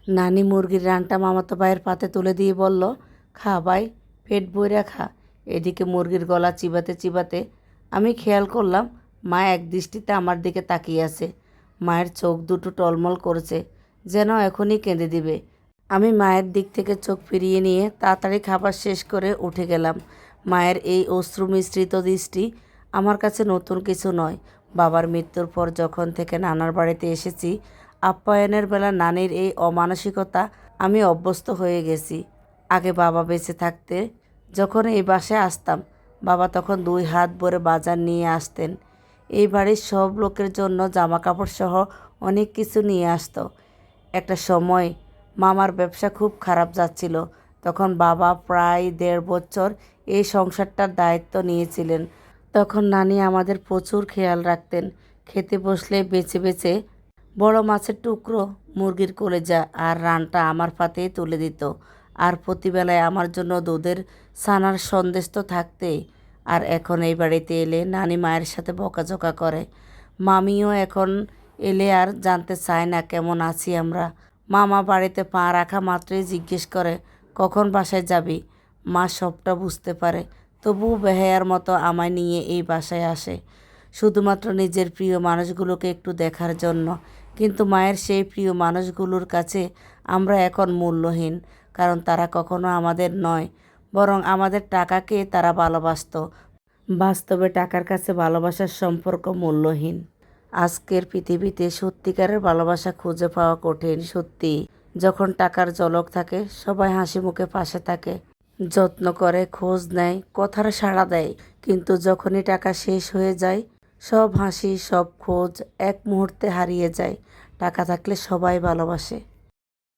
নানি মুরগির রানটা মামাতো ভাইয়ের পাতে তুলে দিয়ে বলল, খা ভাই, পেট ভইরা খা। এদিকে মুরগির গলা চিবাতে চিবাতে আমি খেয়াল করলাম মা এক দৃষ্টিতে আমার দিকে তাকিয়ে আছে। মায়ের চোখ দুটো টলমল করছে, যেন এখনই কেঁদে দিবে। আমি মায়ের দিক থেকে চোখ ফিরিয়ে নিয়ে তাড়াতাড়ি খাবার শেষ করে উঠে গেলাম। মায়ের এই অশ্রু মিশ্রিত দৃষ্টি আমার কাছে নতুন কিছু নয়। বাবার মৃত্যুর পর যখন থেকে নানার বাড়িতে এসেছি, আপ্যায়নের বেলা নানির এই অমানসিকতা আমি অভ্যস্ত হয়ে গেছি। আগে বাবা বেঁচে থাকতে যখন এই বাসায় আসতাম, বাবা তখন 2 হাত ভরে বাজার নিয়ে আসতেন। এই বাড়ির সব লোকের জন্য জামা কাপড় সহ অনেক কিছু নিয়ে আসতো। একটা সময় মামার ব্যবসা খুব খারাপ যাচ্ছিল। তখন বাবা প্রায় 1.5 বছর এই সংসারটার দায়িত্ব নিয়েছিলেন। তখন নানি আমাদের প্রচুর খেয়াল রাখতেন। খেতে বসলে বেছে বেছে বড় মাছের টুকরো, মুরগির কলিজা আর রানটা আমার পাতেই তুলে দিত। আর প্রতিবেলায় আমার জন্য দুধের ছানার সন্দেশ তো থাকতেই। আর এখন এই বাড়িতে এলে নানি মায়ের সাথে বকাঝকা করে। মামিও এখন এলে আর জানতে চায় না কেমন আছি আমরা। মামা বাড়িতে পা রাখা মাত্রই জিজ্ঞেস করে, কখন বাসায় যাবি? মা সবটা বুঝতে পারে, তবুও বেহায়ার মতো আমায় নিয়ে এই বাসায় আসে, শুধুমাত্র নিজের প্রিয় মানুষগুলোকে একটু দেখার জন্য। কিন্তু মায়ের সেই প্রিয় মানুষগুলোর কাছে আমরা এখন মূল্যহীন, কারণ তারা কখনো আমাদের নয়, বরং আমাদের টাকাকে তারা ভালোবাসত। বাস্তবে টাকার কাছে ভালোবাসার সম্পর্ক মূল্যহীন। আজকের পৃথিবীতে সত্যিকারের ভালোবাসা খুঁজে পাওয়া কঠিন। সত্যি, যখন টাকার ঝলক থাকে সবাই হাসি মুখে পাশে থাকে, যত্ন করে, খোঁজ নেয়, কথার সাড়া দেয়। কিন্তু যখনই টাকা শেষ হয়ে যায়, সব হাসি, সব খোঁজ এক মুহূর্তে হারিয়ে যায়। টাকা থাকলে সবাই ভালোবাসে।